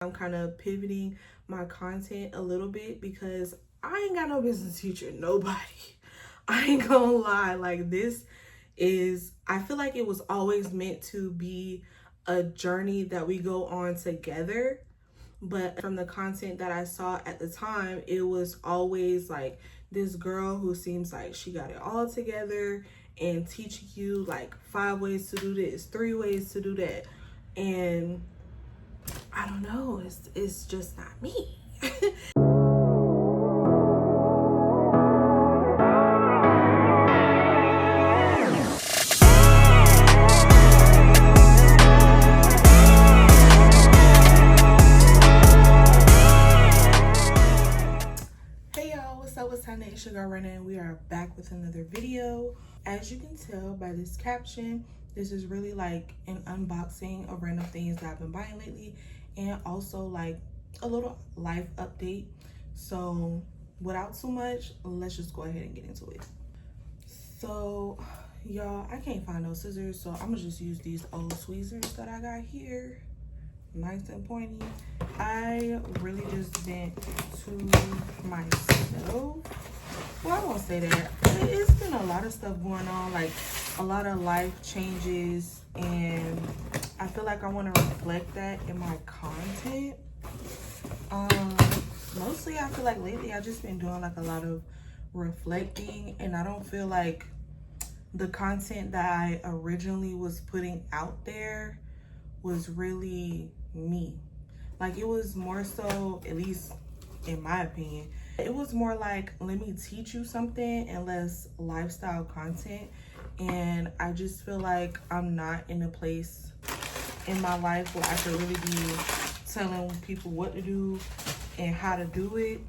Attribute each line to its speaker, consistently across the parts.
Speaker 1: I'm kind of pivoting my content a little bit because I ain't got no business teaching nobody. I ain't gonna lie, like I feel like it was always meant to be a journey that we go on together. But from the content that I saw at the time, it was always like this girl who seems like she got it all together and teaching you like 5 ways to do this, 3 ways to do that. And I don't know, it's just not me. Hey y'all, what's up? What's happening? It's your girl Renna, and we are back with another video. As you can tell by this caption, this is really like an unboxing of random things that I've been buying lately, and also like a little life update. So without too much, let's just go ahead and get into it. So y'all, I can't find no scissors, so I'm gonna just use these old tweezers that I got here. Nice and pointy. I really just went to my stove. Well, I won't say that. It's been a lot of stuff going on, like a lot of life changes, and I feel like I want to reflect that in my content. Mostly I feel like lately I've just been doing like a lot of reflecting, and I don't feel like the content that I originally was putting out there was really me. Like, it was more so, at least in my opinion, it was more like, let me teach you something and less lifestyle content. And I just feel like I'm not in a place in my life where I could really be telling people what to do and how to do it.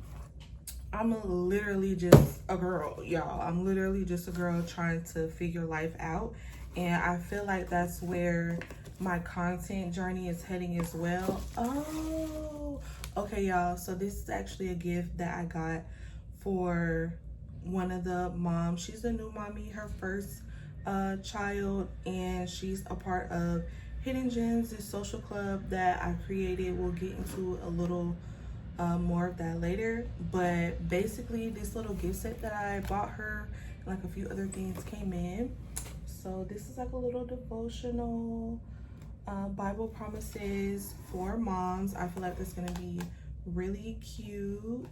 Speaker 1: I'm literally just a girl, y'all. I'm literally just a girl trying to figure life out. And I feel like that's where my content journey is heading as well. Oh, okay, y'all. So this is actually a gift that I got for one of the moms. She's a new mommy, her first child, and she's a part of Hidden Gems, this social club that I created. We'll get into a little more of that later, but basically this little gift set that I bought her, like a few other things came in. So this is like a little devotional, Bible promises for moms. I feel like it's gonna be really cute.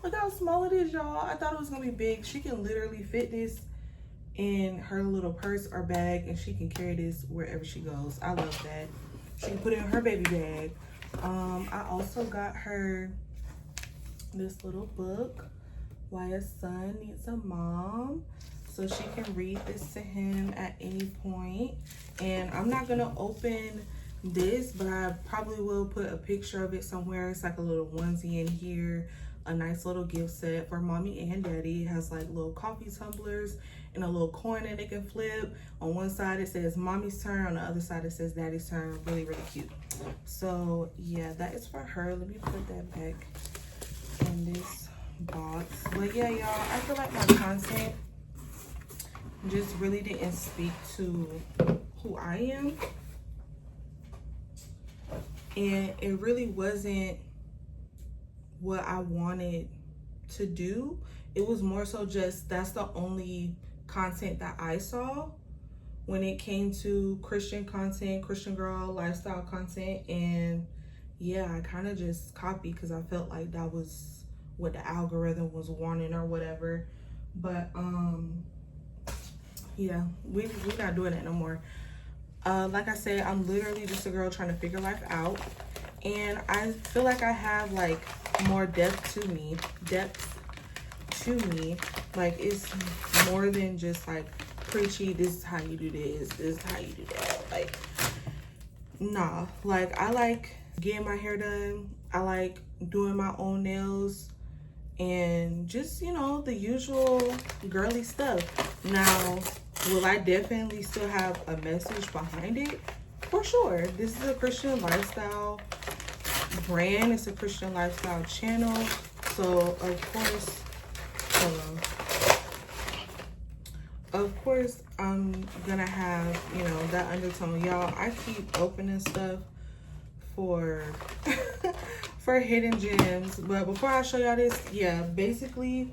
Speaker 1: Look how small it is, y'all. I thought it was gonna be big. She can literally fit this in her little purse or bag, and she can carry this wherever she goes. I love that. She can put it in her baby bag. I also got her this little book, Why a Son Needs a Mom, so she can read this to him at any point. And I'm not gonna open this, but I probably will put a picture of it somewhere. It's like a little onesie in here, a nice little gift set for mommy and daddy. It has like little coffee tumblers and a little coin that they can flip. On one side it says mommy's turn, on the other side it says daddy's turn. Really, really cute. So yeah, that is for her. Let me put that back in this box. But yeah, y'all, I feel like my content just really didn't speak to who I am, and it really wasn't what I wanted to do. It was more so just that's the only content that I saw when it came to Christian content, Christian girl lifestyle content. And yeah, I kind of just copied because I felt like that was what the algorithm was wanting or whatever. But yeah, we're not doing that no more. Like I said, I'm literally just a girl trying to figure life out, and I feel like I have like more depth to me. Like, it's more than just like preachy, this is how you do this is how you do that. Like, nah, like I like getting my hair done, I like doing my own nails, and just, you know, the usual girly stuff. Now, will I definitely still have a message behind it? For sure. This is a Christian lifestyle brand. It's a Christian lifestyle channel. So, of course, I'm gonna have, you know, that undertone. Y'all, I keep opening stuff for for Hidden Gems. But before I show y'all this, yeah, basically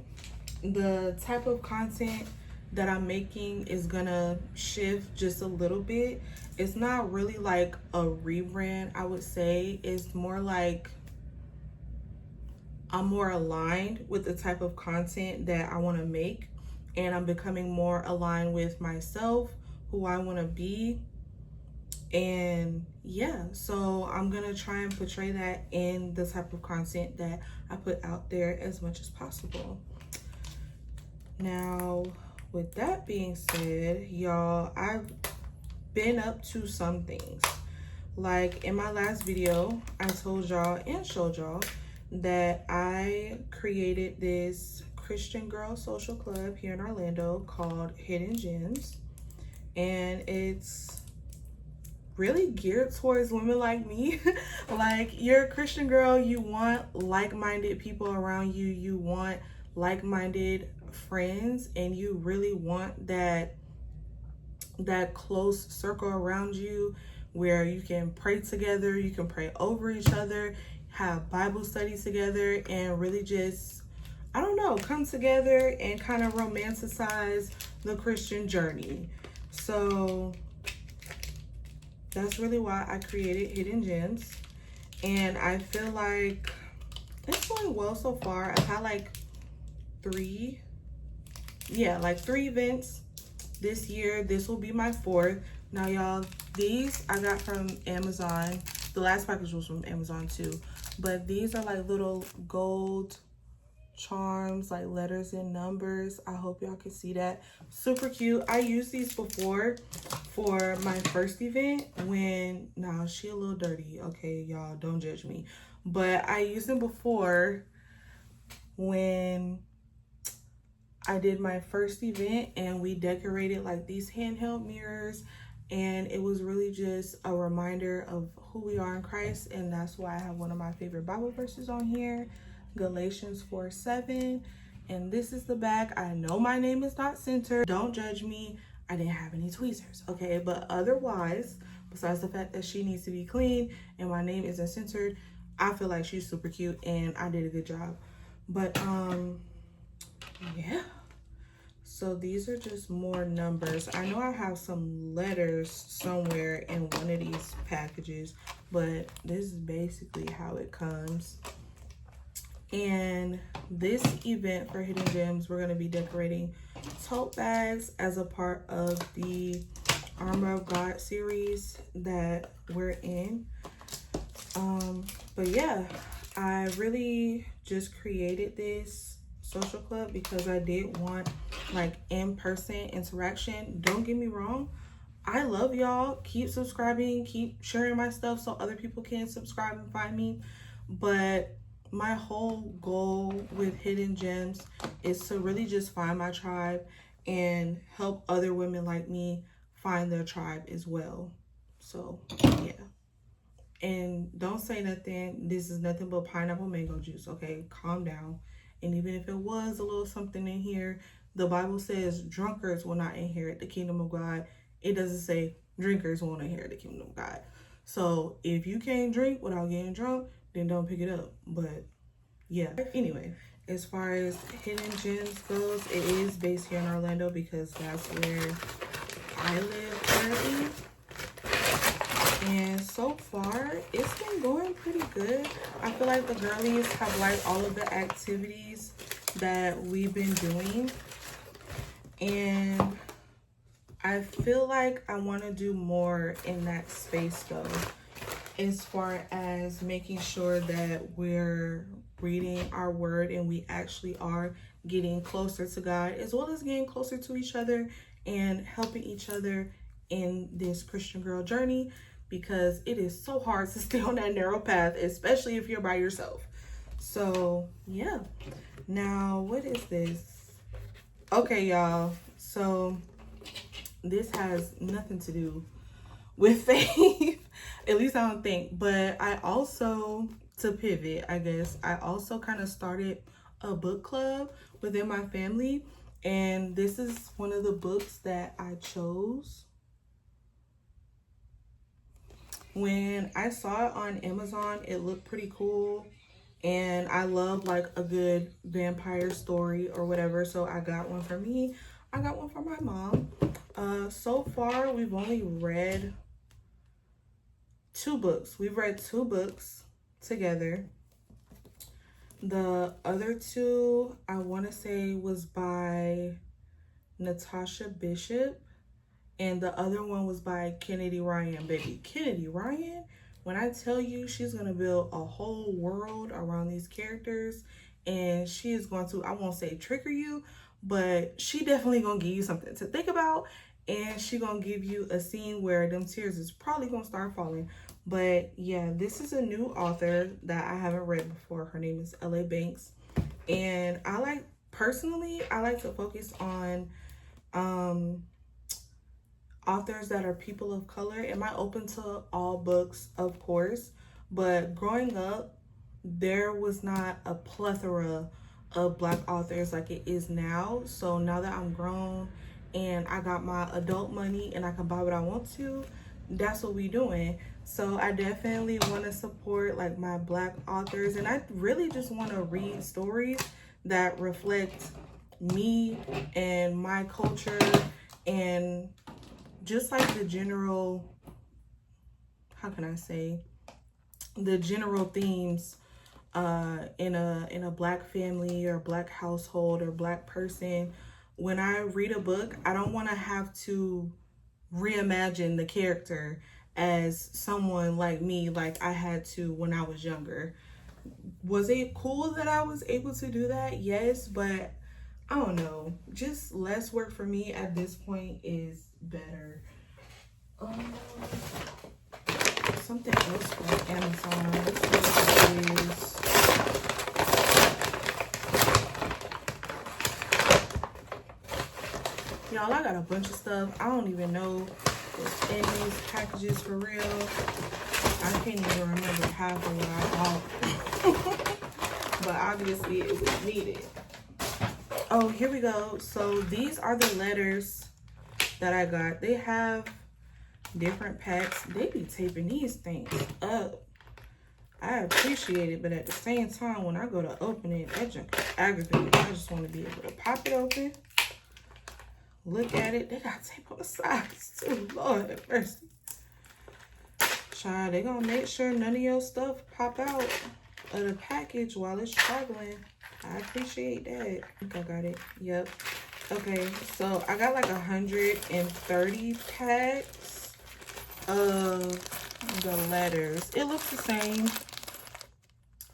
Speaker 1: the type of content that I'm making is gonna shift just a little bit. It's not really like a rebrand, I would say. It's more like I'm more aligned with the type of content that I want to make, and I'm becoming more aligned with myself, who I want to be. And yeah, so I'm gonna try and portray that in the type of content that I put out there as much as possible. Now, with that being said, y'all, I've been up to some things. Like in my last video, I told y'all and showed y'all that I created this Christian girl social club here in Orlando called Hidden Gems. And it's really geared towards women like me. Like, you're a Christian girl, you want like-minded people around you, you want like-minded friends, and you really want that close circle around you where you can pray together, you can pray over each other, have Bible studies together, and really just, I don't know, come together and kind of romanticize the Christian journey. So that's really why I created Hidden Gems. And I feel like it's going well so far. I've had like three events this year. This will be my fourth. Now, y'all, these I got from Amazon. The last package was from Amazon too. But these are like little gold charms, like letters and numbers. I hope y'all can see that. Super cute. I used these before for my first event when, now she a little dirty, okay, y'all, don't judge me. But I used them before when I did my first event, and we decorated like these handheld mirrors, and it was really just a reminder of who we are in Christ. And that's why I have one of my favorite Bible verses on here, Galatians 4:7. And this is the back. I know my name is not centered, don't judge me, I didn't have any tweezers, okay? But otherwise, besides the fact that she needs to be clean and my name isn't centered, I feel like she's super cute and I did a good job. But yeah, so these are just more numbers. I know I have some letters somewhere in one of these packages, but this is basically how it comes. And this event for Hidden Gems, we're going to be decorating tote bags as a part of the Armor of God series that we're in. But yeah, I really just created this social club because I did want like in-person interaction. Don't get me wrong, I love y'all. Keep subscribing, keep sharing my stuff so other people can subscribe and find me. But my whole goal with Hidden Gems is to really just find my tribe and help other women like me find their tribe as well. So yeah, and don't say nothing. This is nothing but pineapple mango juice, okay? Calm down. And even if it was a little something in here, the Bible says drunkards will not inherit the kingdom of God. It doesn't say drinkers won't inherit the kingdom of God. So if you can't drink without getting drunk, then don't pick it up. But yeah, anyway, as far as Hidden Gems goes, it is based here in Orlando because that's where I live currently. And so far, it's been going pretty good. I feel like the girlies have liked all of the activities that we've been doing. And I feel like I want to do more in that space though, as far as making sure that we're reading our word and we actually are getting closer to God, as well as getting closer to each other and helping each other in this Christian girl journey, because it is so hard to stay on that narrow path, especially if you're by yourself. So yeah, now what is this? Okay, y'all, so this has nothing to do with faith, at least I don't think. But I also, to pivot, I guess, I also kind of started a book club within my family, and this is one of the books that I chose When I saw it on Amazon, it looked pretty cool. And I love like a good vampire story or whatever. So I got one for me. I got one for my mom. So far, we've only read 2 books. We've read 2 books together. The other 2, I want to say, was by Natasha Bishop. And the other one was by Kennedy Ryan, baby. Kennedy Ryan, when I tell you she's going to build a whole world around these characters, and she is going to, I won't say trigger you, but she definitely going to give you something to think about, and she going to give you a scene where them tears is probably going to start falling. But yeah, this is a new author that I haven't read before. Her name is L.A. Banks, and personally, I like to focus on authors that are people of color. Am I open to all books? Of course. But growing up, there was not a plethora of Black authors like it is now. So now that I'm grown and I got my adult money and I can buy what I want to, that's what we doing. So I definitely want to support like my Black authors, and I really just want to read stories that reflect me and my culture, and just like the general, how can I say, the general themes in a Black family or Black household or Black person. When I read a book, I don't want to have to reimagine the character as someone like me, like I had to when I was younger. Was it cool that I was able to do that? Yes, but I don't know, just less work for me at this point is better. Something else from Amazon. Let's see what it is. Y'all, I got a bunch of stuff. I don't even know what's in these packages for real. I can't even remember half of what I bought. But obviously it was needed. Oh, here we go. So these are the letters that I got. They have different packs. They be taping these things up. I appreciate it, but at the same time, when I go to open it, that junk is aggravating. I just want to be able to pop it open, look at it. They got tape on the sides too. Lord have mercy. Child, they gonna make sure none of your stuff pop out of the package while it's traveling. I appreciate that. I think I got it. Yep. Okay, so I got like 130 packs of the letters. It looks the same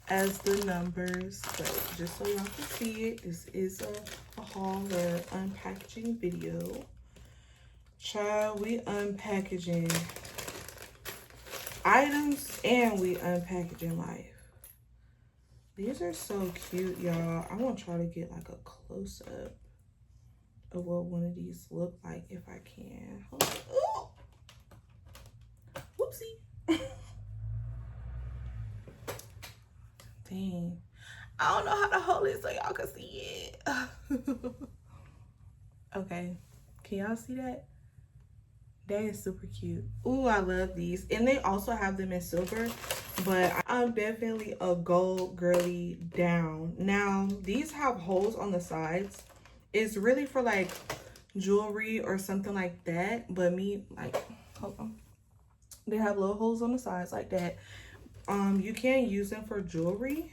Speaker 1: as the numbers, but just so y'all can see it, this is a haul or unpackaging video. Child, we unpackaging items and we unpackaging life. These are so cute, y'all. I want to try to get like a close-up of what one of these look like if I can. Hold on. Ooh. Whoopsie. Dang. I don't know how to hold it so y'all can see it. Okay. Can y'all see that? That is super cute. Ooh, I love these. And they also have them in silver, but I'm definitely a gold girly down. Now, these have holes on the sides. It's really for like jewelry or something like that, but me, like, hold on. They have little holes on the sides like that. You can use them for jewelry,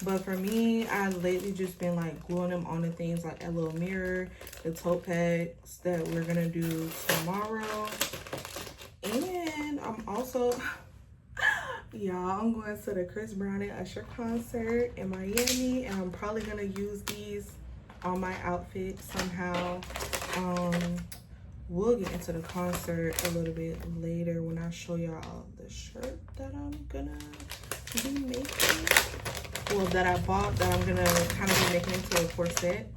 Speaker 1: but for me, I've lately just been like gluing them onto things like that little mirror, the tote packs that we're gonna do tomorrow. And I'm also, y'all, I'm going to the Chris Brown and Usher concert in Miami, and I'm probably gonna use these on my outfit somehow. We'll get into the concert a little bit later when I show y'all the shirt that I'm gonna be making. Well, that I bought, that I'm gonna kind of be making into a corset.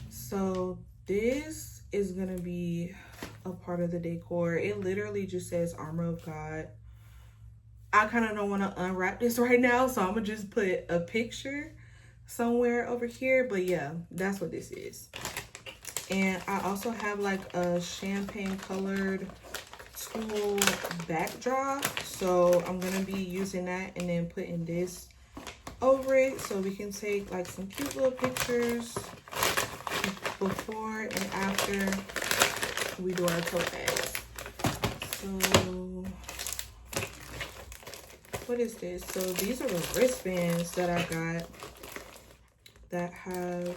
Speaker 1: So this is gonna be a part of the decor. It literally just says Armor of God. I kind of don't want to unwrap this right now, so I'm gonna just put a picture somewhere over here. But yeah, that's what this is. And I also have like a champagne colored tool backdrop. So I'm gonna be using that and then putting this over it so we can take like some cute little pictures before and after we do our tote bags. So what is this? So these are the wristbands that I got that have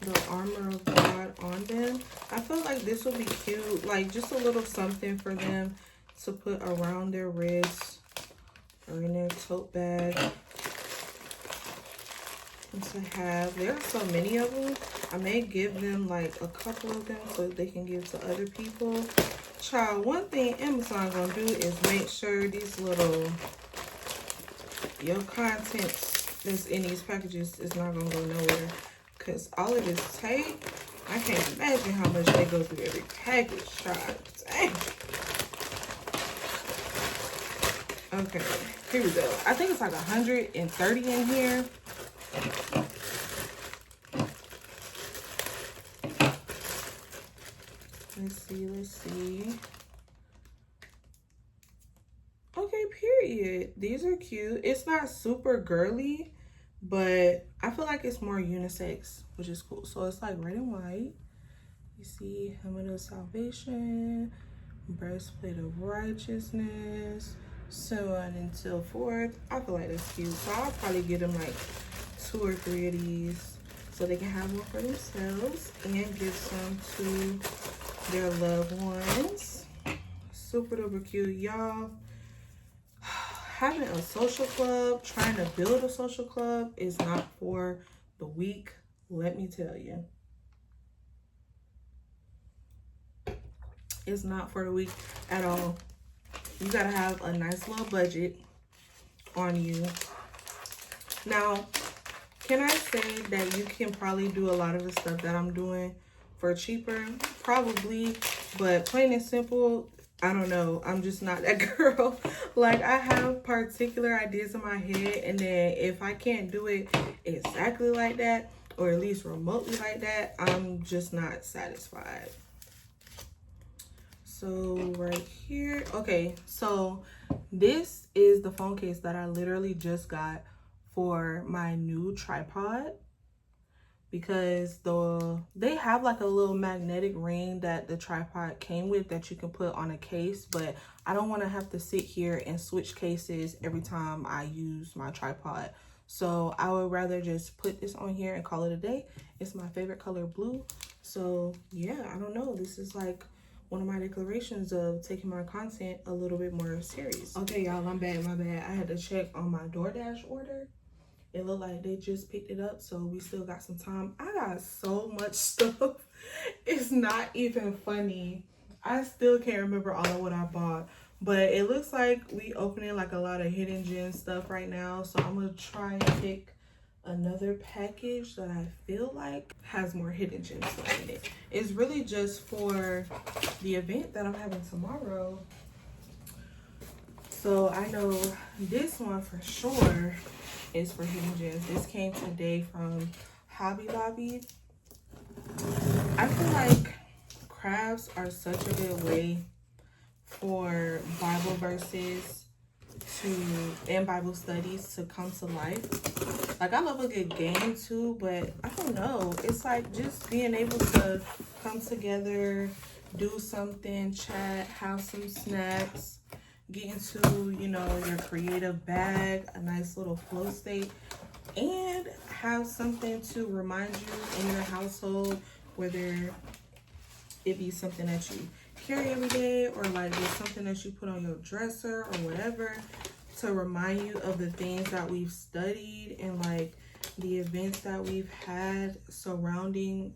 Speaker 1: the armor of God on them. I feel like this will be cute, like just a little something for them to put around their wrists or in their tote bag. And to have, there are so many of them. I may give them like a couple of them so they can give to other people. Child, one thing Amazon gonna do is make sure these little, your contents that's in these packages is not gonna go nowhere. Cause all of this tape, I can't imagine how much they go through every package, child. Dang. Okay, here we go. I think it's like 130 in here. Let's see. Okay, period. These are cute. It's not super girly, but I feel like it's more unisex, which is cool. So it's like red and white. You see helmet of salvation, breastplate of righteousness, so on and so forth. I feel like that's cute. So I'll probably get them like 2 or 3 of these so they can have one for themselves and give some to their loved ones. Super duper cute, y'all. Having a social club, trying to build a social club is not for the weak, let me tell you. It's not for the weak at all. You gotta have a nice little budget on you. Now, can I say that you can probably do a lot of the stuff that I'm doing for cheaper? Probably, but plain and simple, I don't know. I'm just not that girl. Like, I have particular ideas in my head, and then if I can't do it exactly like that, or at least remotely like that, I'm just not satisfied. So right here, okay, so this is the phone case that I literally just got for my new tripod, because they have like a little magnetic ring that the tripod came with that you can put on a case, but I don't want to have to sit here and switch cases every time I use my tripod. So I would rather just put this on here and call it a day. It's my favorite color, blue. So yeah, I don't know, this is like one of my declarations of taking my content a little bit more serious. Okay, y'all, I'm bad, my bad. I had to check on my DoorDash order. It looked like they just picked it up, so we still got some time. I got so much stuff. It's not even funny. I still can't remember all of what I bought, but it looks like we opening like a lot of hidden gem stuff right now. So I'm gonna try and pick another package that I feel like has more hidden gem stuff in it. It's really just for the event that I'm having tomorrow. So I know this one for sure is for hidden gems. This came today from Hobby Lobby. I feel like crafts are such a good way for Bible verses and Bible studies to come to life. Like, I love a good game too, but I don't know, it's like just being able to come together, do something, chat, have some snacks, get into, you know, your creative bag, a nice little flow state, and have something to remind you in your household, whether it be something that you carry every day or like just something that you put on your dresser or whatever, to remind you of the things that we've studied and like the events that we've had surrounding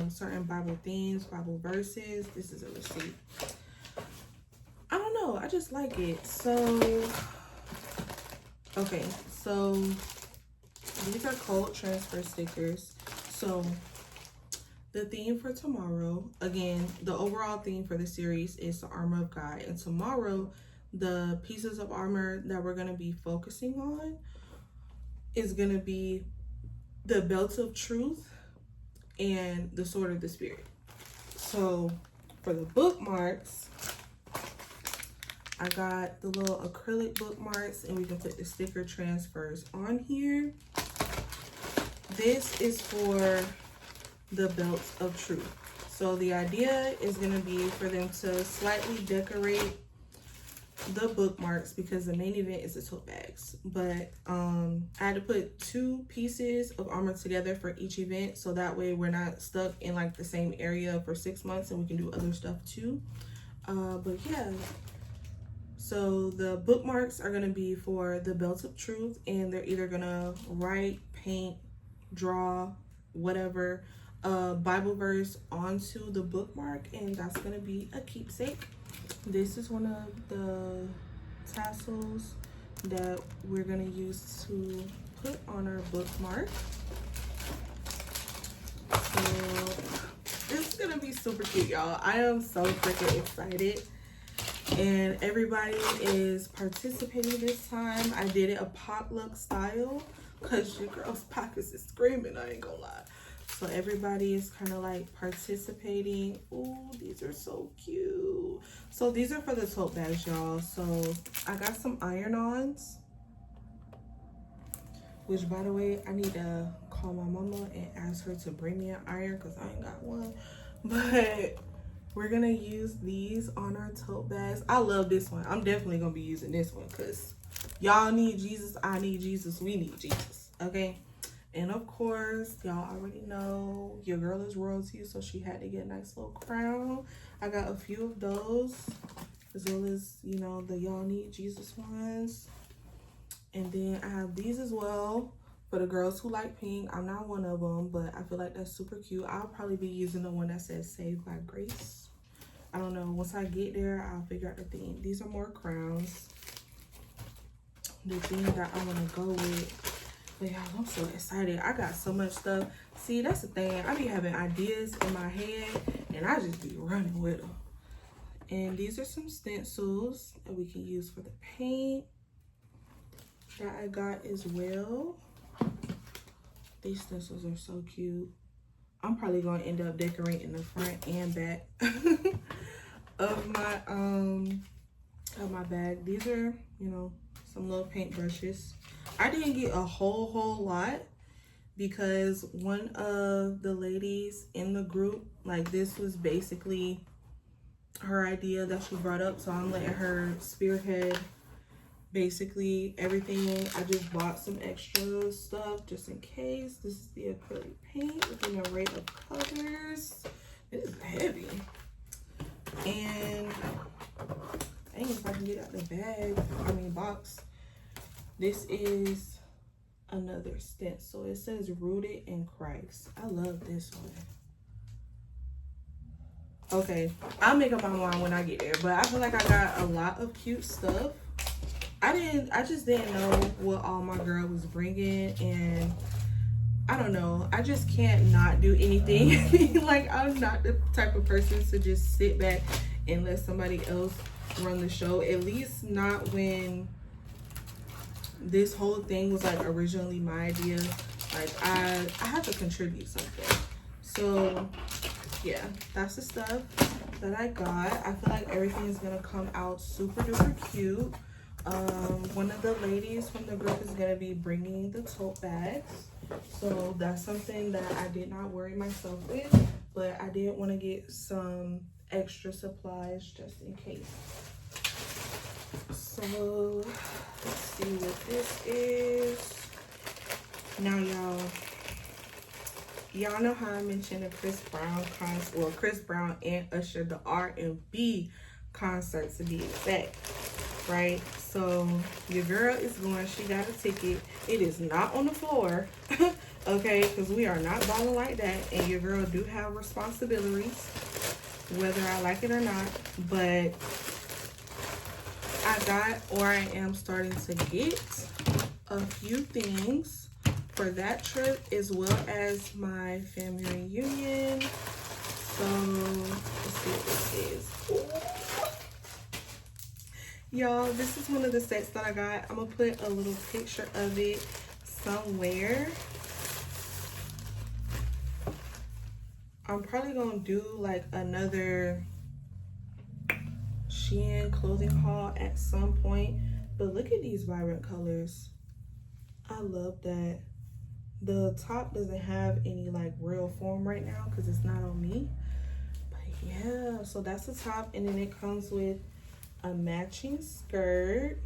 Speaker 1: certain Bible themes, Bible verses. This is a receipt. I don't know, I just like it. So okay, so these are code transfer stickers. So the theme for tomorrow, again, the overall theme for the series is the armor of God, and tomorrow the pieces of armor that we're going to be focusing on is going to be the belt of truth and the sword of the spirit. So for the bookmarks, I got the little acrylic bookmarks, and we can put the sticker transfers on here. This is for the belts of truth. So the idea is going to be for them to slightly decorate the bookmarks, because the main event is the tote bags. But I had to put 2 pieces of armor together for each event, so that way we're not stuck in like the same area for 6 months, and we can do other stuff too. But yeah, so the bookmarks are going to be for the belts of truth, and they're either going to write, paint, draw, whatever, Bible verse onto the bookmark, and that's going to be a keepsake. This is one of the tassels that we're going to use to put on our bookmark. So this is going to be super cute, y'all. I am so freaking excited, and everybody is participating this time. I did it a potluck style because your girl's pockets is screaming, I ain't gonna lie. So everybody is kind of like participating. Ooh, these are so cute. So these are for the tote bags, y'all. So I got some iron-ons, which, by the way, I need to call my mama and ask her to bring me an iron because I ain't got one. But we're gonna use these on our tote bags. I love this one. I'm definitely gonna be using this one because y'all need Jesus, I need Jesus, we need Jesus, okay? And of course, y'all already know your girl is royalty, so she had to get a nice little crown. I got a few of those, as well as, you know, the y'all need Jesus ones. And then I have these as well for the girls who like pink. I'm not one of them, but I feel like that's super cute. I'll probably be using the one that says Saved by Grace. I don't know. Once I get there, I'll figure out the theme. These are more crowns. The theme that I want to go with. But y'all, I'm so excited. I got so much stuff. See, that's the thing. I be having ideas in my head, and I just be running with them. And these are some stencils that we can use for the paint that I got as well. These stencils are so cute. I'm probably gonna end up decorating the front and back of my bag. These are, you know, some little paint brushes. I didn't get a whole lot because one of the ladies in the group, like, this was basically her idea that she brought up, so I'm letting her spearhead basically everything. I just bought some extra stuff just in case. This is the acrylic paint with an array of colors. It is heavy. And dang, if I can get out the bag, box. This is another stencil. It says Rooted in Christ. I love this one. Okay, I'll make up my mind when I get there, but I feel like I got a lot of cute stuff. I just didn't know what all my girl was bringing, and I don't know. I just can't not do anything. Like, I'm not the type of person to just sit back and let somebody else run the show. At least not when this whole thing was like originally my idea. Like, I have to contribute something. So yeah, that's the stuff that I got. I feel like everything is gonna come out super duper cute. One of the ladies from the group is gonna be bringing the tote bags, so that's something that I did not worry myself with, but I did want to get some extra supplies just in case. So let's see what this is. Now, y'all know how I mentioned the Chris Brown concert, well, Chris Brown and Usher, the R&B concert to be exact, right? So your girl is going, she got a ticket. It is not on the floor, okay, because we are not balling like that, and your girl do have responsibilities, whether I like it or not. But I got, or I am starting to get, a few things for that trip, as well as my family reunion. So let's see what this is. Ooh. Y'all, this is one of the sets that I got. I'm gonna put a little picture of it somewhere. I'm probably gonna do like another Shein clothing haul at some point. But look at these vibrant colors. I love that. The top doesn't have any like real form right now because it's not on me. But yeah, so that's the top, and then it comes with a matching skirt.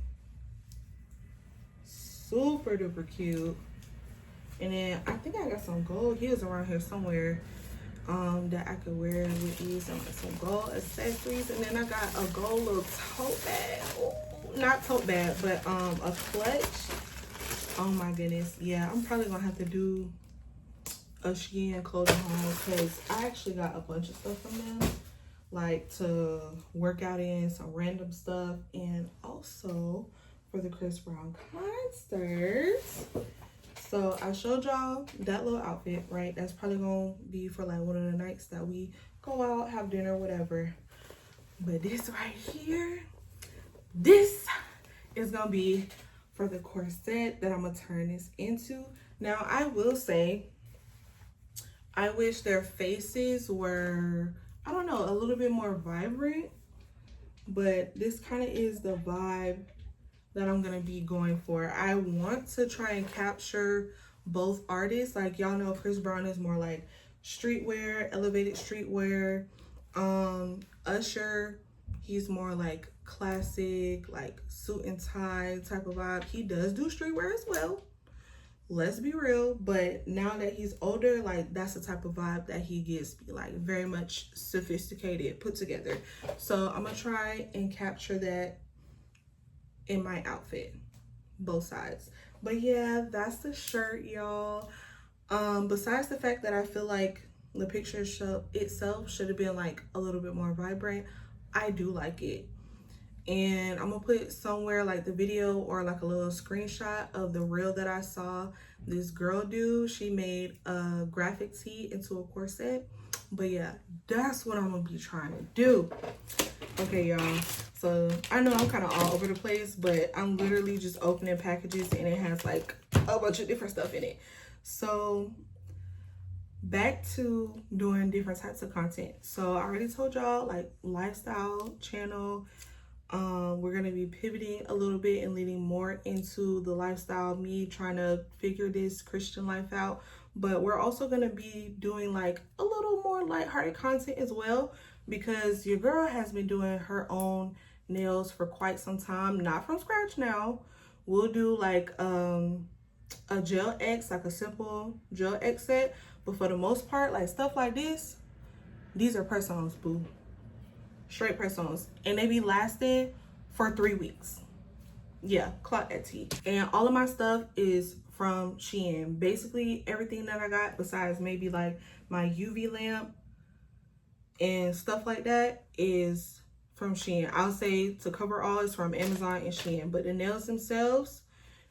Speaker 1: Super duper cute. And then I think I got some gold heels around here somewhere that I could wear with these, and like some gold accessories. And then I got a gold little tote bag. Ooh, not tote bag, but a clutch. Oh my goodness. Yeah, I'm probably gonna have to do a Shein clothing haul because I actually got a bunch of stuff from them, like to work out in, some random stuff, and also for the Chris Brown concerts. So I showed y'all that little outfit, right? That's probably gonna be for like one of the nights that we go out, have dinner, whatever. But this right here, this is gonna be for the corset that I'm gonna turn this into. Now I will say, I wish their faces were, I don't know, a little bit more vibrant, but this kind of is the vibe that I'm gonna be going for. I want to try and capture both artists. Like y'all know Chris Brown is more like streetwear, elevated streetwear. Usher, he's more like classic, like suit and tie type of vibe. He does do streetwear as well, let's be real, but now that he's older, like that's the type of vibe that he gives me, like very much sophisticated, put together. So I'm gonna try and capture that in my outfit, both sides. But yeah, that's the shirt, y'all. Besides the fact that I feel like the picture itself should have been like a little bit more vibrant, I do like it. And I'm gonna put somewhere like the video or like a little screenshot of the reel that I saw this girl do. She made a graphic tee into a corset. But yeah, that's what I'm gonna be trying to do. Okay, y'all, so I know I'm kind of all over the place, but I'm literally just opening packages and it has like a bunch of different stuff in it. So back to doing different types of content. So I already told y'all, like, lifestyle channel. We're gonna be pivoting a little bit and leaning more into the lifestyle, me trying to figure this Christian life out. But we're also gonna be doing like a little more lighthearted content as well, because your girl has been doing her own nails for quite some time, not from scratch now. We'll do like a gel X, like a simple gel X set, but for the most part, like stuff like this, these are press-ons, boo. Straight press-ons, and they be lasting for 3 weeks. Yeah, clock that tea. And all of my stuff is from Shein. Basically everything that I got, besides maybe like my UV lamp and stuff like that, is from Shein. I'll say to cover all is from Amazon and Shein. But the nails themselves,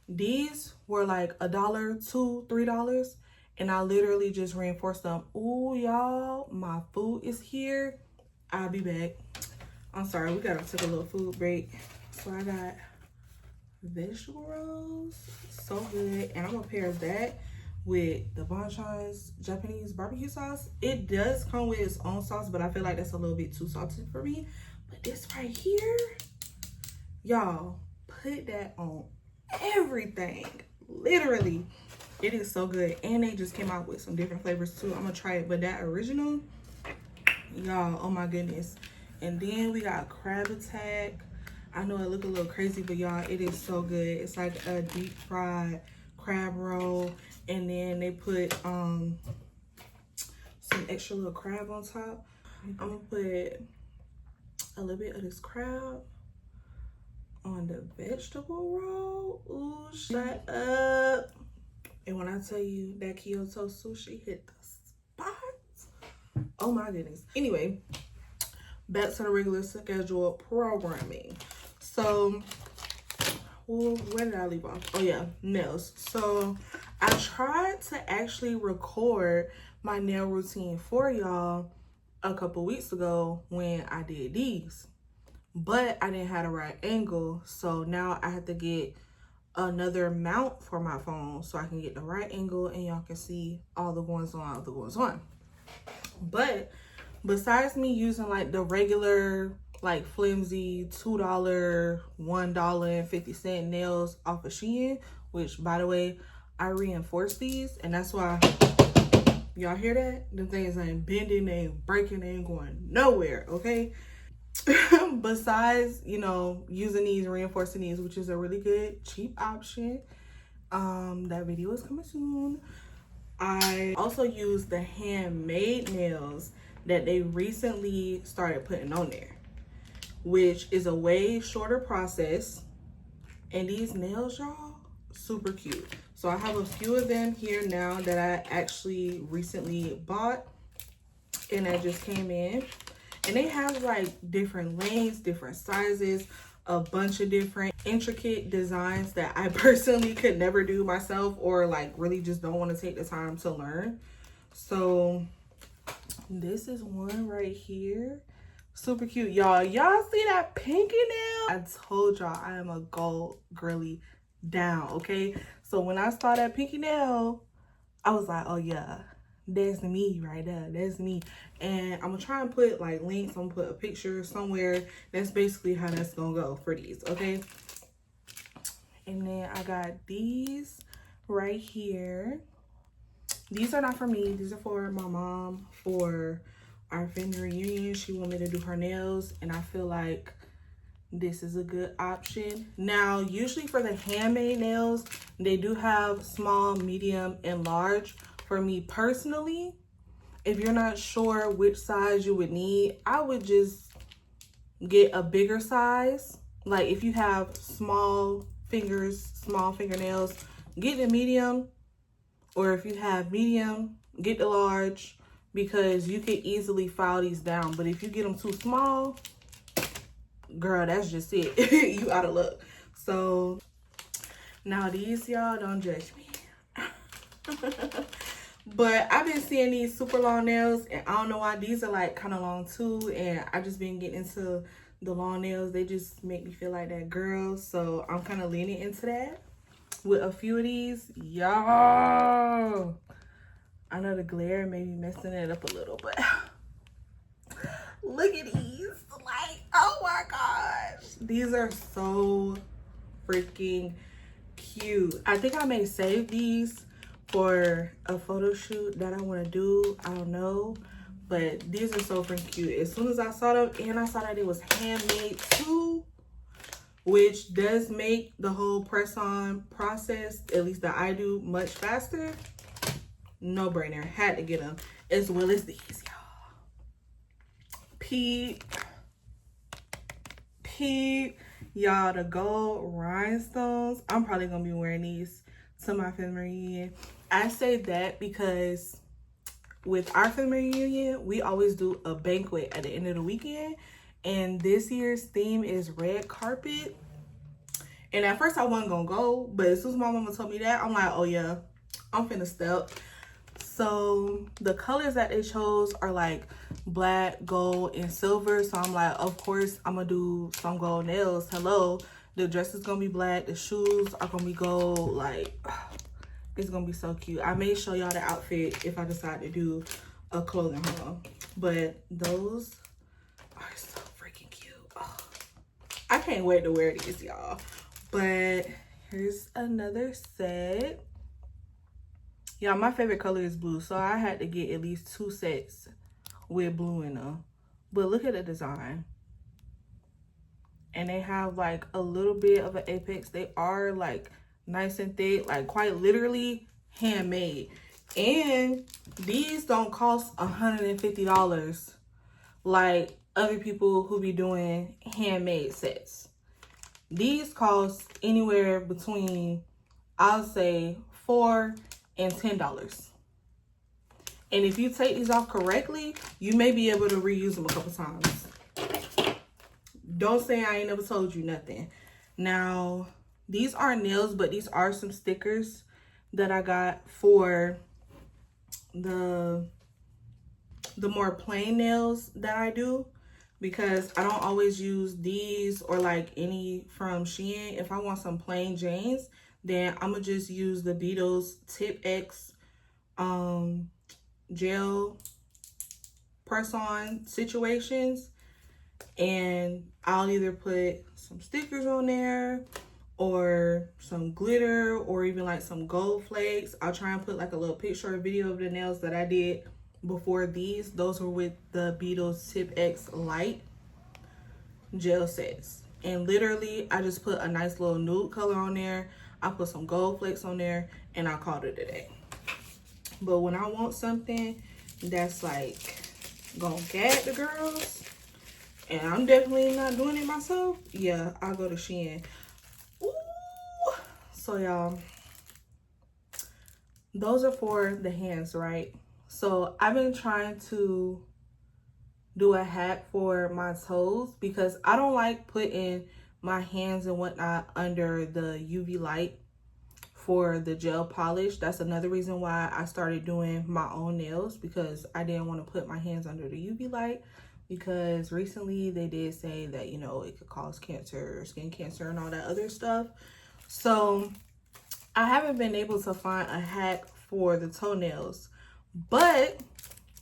Speaker 1: these were like $1, $2, $3, and I literally just reinforced them. Ooh, y'all, my food is here. I'll be back. I'm sorry, we gotta take a little food break. So I got vegetable rolls, so good, and I'm gonna pair that with the Bonchon's Japanese barbecue sauce. It does come with its own sauce, but I feel like that's a little bit too salty for me. But this right here, y'all, put that on everything, literally. It is so good, and they just came out with some different flavors too. I'm gonna try it, but that original, y'all, oh my goodness. And then we got Crab Attack. I know it look a little crazy, but y'all, it is so good. It's like a deep fried crab roll, and then they put some extra little crab on top. I'm gonna put a little bit of this crab on the vegetable roll. Ooh, shut up. And when I tell you that Kyoto sushi hit the spot, oh my goodness. Anyway, back to the regular schedule programming. So, well, where did I leave off? Oh yeah, nails. So I tried to actually record my nail routine for y'all a couple weeks ago when I did these, but I didn't have the right angle. So now I have to get another mount for my phone so I can get the right angle and y'all can see all the goings on, But besides me using like the regular like flimsy $2, $1.50 nails off of Shein, which by the way, I reinforce these, and that's why y'all hear that? Them things ain't bending, they ain't breaking, they ain't going nowhere, okay? Besides, you know, using these, reinforcing these, which is a really good cheap option. That video is coming soon. I also use the handmade nails that they recently started putting on there, which is a way shorter process. And these nails, y'all, super cute. So I have a few of them here now that I actually recently bought, and I just came in. And they have like different lengths, different sizes, a bunch of different intricate designs that I personally could never do myself, or like really just don't want to take the time to learn. So this is one right here. Super cute, y'all. Y'all see that pinky nail? I told y'all I am a gold girly down, okay? So when I saw that pinky nail, I was like, oh yeah, that's me right there. That's me. And I'm gonna try and put like links. I'm gonna put a picture somewhere. That's basically how that's gonna go for these, okay? And then I got these right here. These are not for me. These are for my mom for our family reunion. She wanted me to do her nails, and I feel like this is a good option. Now, usually for the handmade nails, they do have small, medium, and large. For me personally, if you're not sure which size you would need, I would just get a bigger size. Like if you have small fingers, small fingernails, get the medium. Or if you have medium, get the large, because you can easily file these down. But if you get them too small, girl, that's just it. You out of luck. So now these, y'all, don't judge me. But I've been seeing these super long nails, and I don't know why. These are like kind of long too, and I just been getting into the long nails. They just make me feel like that girl, so I'm kind of leaning into that with a few of these. Y'all, I know the glare may be messing it up a little, but look at these. Like, oh my gosh, these are so freaking cute. I think I may save these for a photo shoot that I want to do. I don't know, but these are so freaking cute. As soon as I saw them, and I saw that it was handmade too, which does make the whole press-on process, at least that I do, much faster. No brainer. Had to get them, as well as these, y'all. Peep, y'all, the gold rhinestones. I'm probably gonna be wearing these to my family reunion. I say that because with our family reunion, we always do a banquet at the end of the weekend, and this year's theme is red carpet. And at first I wasn't gonna go, but as soon as my mama told me that, I'm like, oh yeah, I'm finna step. So the colors that they chose are like black, gold, and silver. So I'm like, of course I'm gonna do some gold nails. Hello, the dress is gonna be black, the shoes are gonna be gold. Like, it's gonna be so cute. I may show y'all the outfit if I decide to do a clothing haul, but those are so freaking cute. Oh, I can't wait to wear these, y'all. But here's another set. Yeah, my favorite color is blue, so I had to get at least 2 sets with blue in them. But look at the design. And they have like a little bit of an apex. They are like nice and thick, like quite literally handmade. And these don't cost $150 like other people who be doing handmade sets. These cost anywhere between, I'll say, $4 and $10. And if you take these off correctly, you may be able to reuse them a couple times. Don't say I ain't never told you nothing. Now, these aren't nails, but these are some stickers that I got for the more plain nails that I do, because I don't always use these or like any from Shein. If I want some plain Janes, then I'm gonna just use the Beetles Tip X gel press-on situations. And I'll either put some stickers on there or some glitter or even like some gold flakes. I'll try and put like a little picture or video of the nails that I did before these. Those were with the Beetles Tip X Light gel sets. And literally I just put a nice little nude color on there. I put some gold flakes on there and I called it a day. But when I want something that's like gonna gag the girls, and I'm definitely not doing it myself, yeah, I'll go to Shein. Ooh. So y'all, those are for the hands, right? So I've been trying to do a hack for my toes because I don't like putting my hands and whatnot under the UV light for the gel polish. That's another reason why I started doing my own nails, because I didn't want to put my hands under the UV light, because recently they did say that, you know, it could cause cancer, skin cancer and all that other stuff. So I haven't been able to find a hack for the toenails, but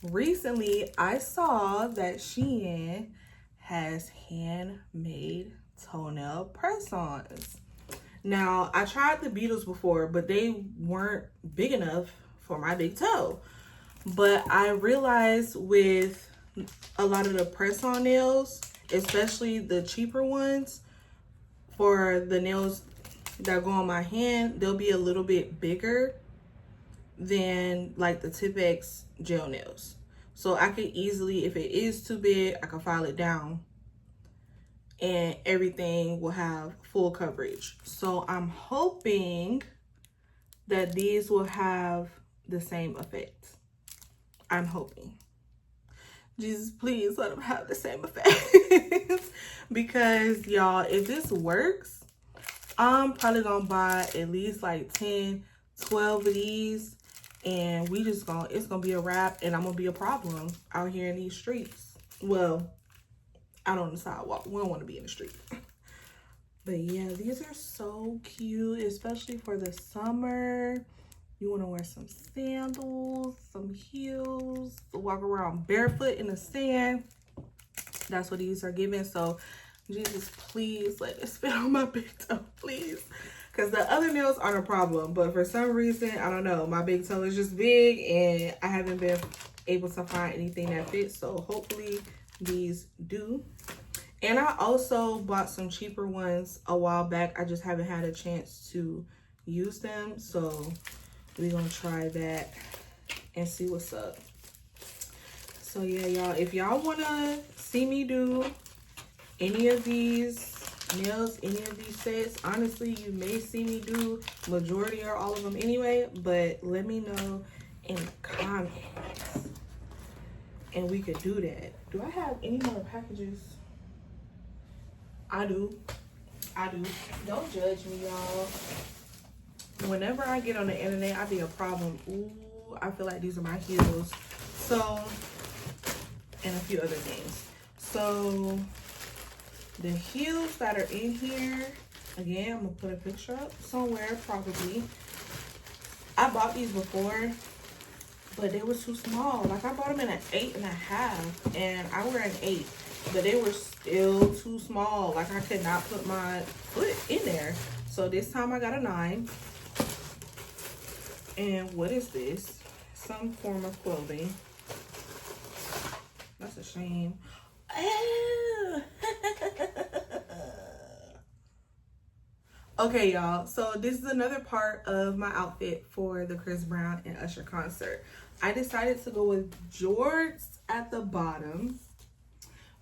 Speaker 1: recently I saw that Shein has handmade toenail press-ons. Now, I tried the Beetles before, but they weren't big enough for my big toe. But I realized with a lot of the press-on nails, especially the cheaper ones, for the nails that go on my hand, they'll be a little bit bigger than like the Tip X gel nails. So I could easily, if it is too big, I can file it down and everything will have full coverage. So I'm hoping that these will have the same effect. I'm hoping. Jesus, please let them have the same effect. Because y'all, if this works, I'm probably gonna buy at least like 10, 12 of these, and it's gonna be a wrap, and I'm gonna be a problem out here in these streets. Well, out on the sidewalk. We don't want to be in the street. But yeah, these are so cute, especially for the summer. You want to wear some sandals, some heels, walk around barefoot in the sand. That's what these are giving. So Jesus, please let this fit on my big toe, please. Because the other nails aren't a problem, but for some reason, I don't know, my big toe is just big and I haven't been able to find anything that fits. So hopefully these do. And I also bought some cheaper ones a while back. I just haven't had a chance to use them. So we're gonna try that and see what's up. So yeah, y'all, if y'all wanna see me do any of these nails, any of these sets, honestly, you may see me do majority or all of them anyway, but let me know in the comments and we could do that. Do I have any more packages? I do. Don't judge me, y'all. Whenever I get on the internet, I be a problem. Ooh, I feel like these are my heels. So, and a few other things. So, the heels that are in here, again, I'm gonna put a picture up somewhere, probably. I bought these before, but they were too small. Like, I bought them in an 8.5, and I wear an 8. But they were still too small. Like, I could not put my foot in there. So this time I got a 9. And what is this? Some form of clothing. That's a shame. Okay, y'all. So this is another part of my outfit for the Chris Brown and Usher concert. I decided to go with jorts at the bottom.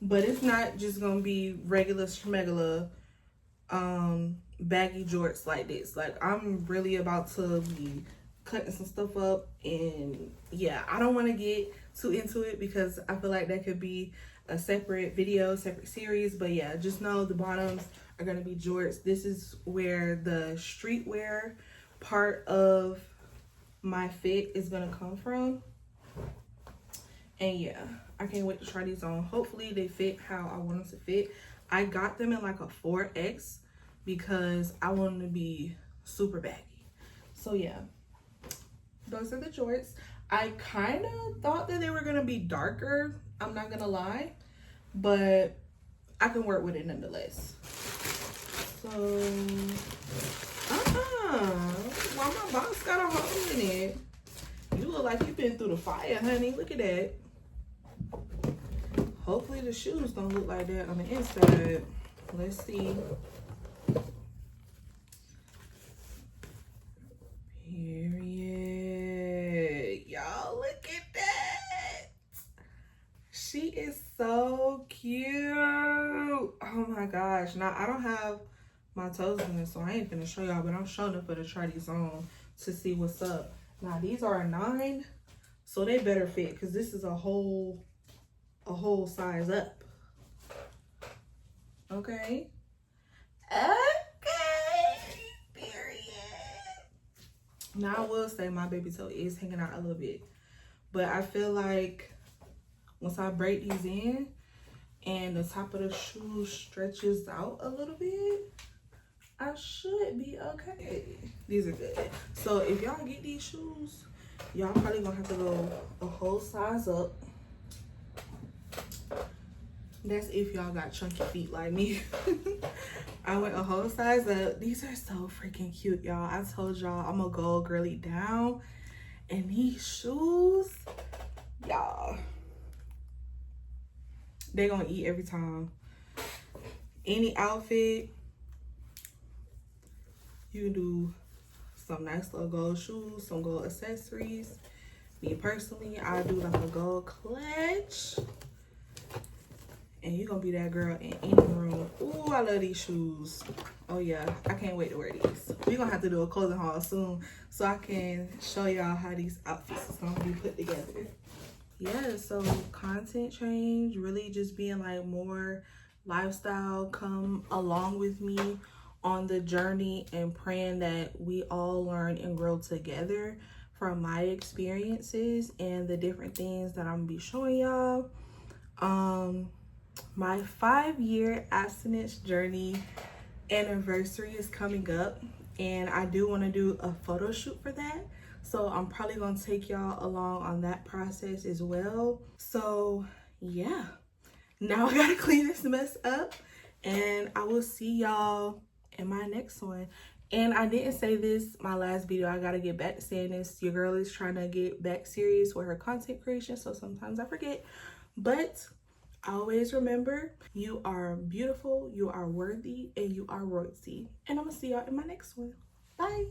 Speaker 1: But it's not just gonna be regular schmegula baggy jorts like this. Like, I'm really about to be cutting some stuff up, and yeah, I don't want to get too into it because I feel like that could be a separate video, separate series. But yeah, just know the bottoms are gonna be jorts. This is where the streetwear part of my fit is gonna come from. And yeah, I can't wait to try these on. Hopefully they fit how I want them to fit. I got them in like a 4X because I want them to be super baggy. So yeah, those are the jorts. I kind of thought that they were gonna be darker, I'm not gonna lie, but I can work with it nonetheless. So, why my box got a hole in it? You look like you've been through the fire, honey. Look at that. Hopefully the shoes don't look like that on the inside. Let's see. Period. Y'all, look at that. She is so cute. Oh my gosh. Now, I don't have my toes in this, so I ain't finna show y'all, but I'm showing up for to try these on to see what's up. Now, these are a 9, so they better fit, because this is a whole size up. Okay. Now, I will say my baby toe is hanging out a little bit, but I feel like once I break these in and the top of the shoe stretches out a little bit, I should be okay. These are good. So if y'all get these shoes, y'all probably gonna have to go a whole size up. That's if y'all got chunky feet like me. I went a whole size up. These are so freaking cute, y'all. I told y'all I'm a gold girly down. And these shoes, y'all, they gonna eat every time. Any outfit, you can do some nice little gold shoes, some gold accessories. Me personally, I do like a gold clutch. And you're gonna be that girl in any room. Ooh, I love these shoes. Oh yeah, I can't wait to wear these. We're gonna have to do a clothing haul soon so I can show y'all how these outfits is gonna be put together. Yeah, so content change, really just being like more lifestyle, come along with me on the journey and praying that we all learn and grow together from my experiences and the different things that I'm gonna be showing y'all. My 5-year abstinence journey anniversary is coming up, and I do want to do a photo shoot for that. So I'm probably going to take y'all along on that process as well. So yeah, now I got to clean this mess up, and I will see y'all in my next one. And I didn't say this my last video. I got to get back to saying this. Your girl is trying to get back serious with her content creation, so sometimes I forget. But always remember, you are beautiful, you are worthy, and you are royalty. And I'm gonna see y'all in my next one. Bye.